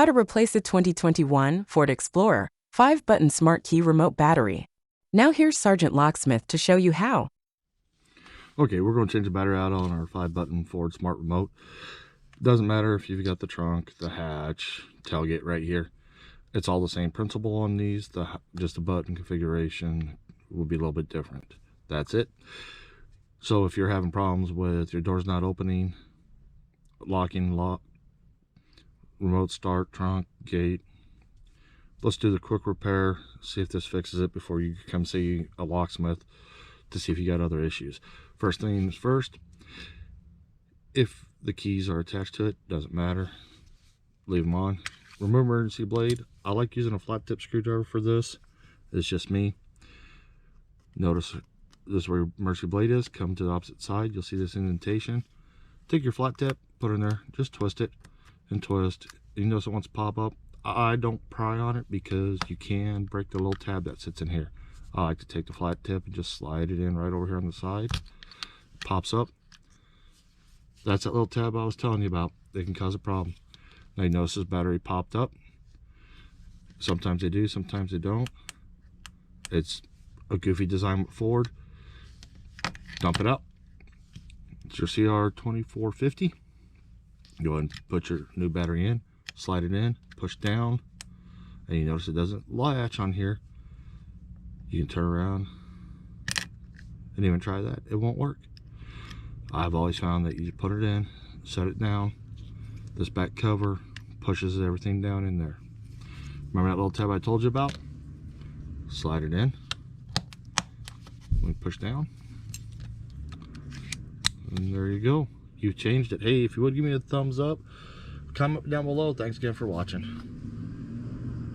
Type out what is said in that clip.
How to replace a 2021 Ford Explorer 5-button smart key remote battery. Now here's Sergeant Locksmith to show you how. Okay, we're going to change the battery out on our 5-button Ford Smart Remote. Doesn't matter if you've got the trunk, the hatch, tailgate right here. It's all the same principle on these. Just the button configuration will be a little bit different. That's it. So if you're having problems with your doors not opening, locking, remote start, trunk, gate, let's do the quick repair, see if this fixes it before you come see a locksmith to see if you got other issues. First things first, if the keys are attached to it, doesn't matter, leave them on. Remove emergency blade. I like using a flat tip screwdriver for this. It's just me. Notice this is where your emergency blade is. Come to the opposite side, you'll see this indentation. Take your flat tip, put it in there, just twist it and twist. You notice it wants to pop up. I don't pry on it because you can break the little tab that sits in here. I like to take the flat tip and just slide it in right over here on the side. Pops up. That's that little tab I was telling you about. They can cause a problem. Now you notice this battery popped up. Sometimes they do, sometimes they don't. It's a goofy design with Ford. Dump it out. It's your CR2450. Go ahead and put your new battery in, slide it in, push down, and you notice it doesn't latch on here. You can turn around and even try that. It won't work. I've always found that you put it in, set it down, this back cover pushes everything down in there. Remember that little tab I told you about? Slide it in. We push down. And there you go. You've changed it. Hey, if you would give me a thumbs up, comment down below. Thanks again for watching.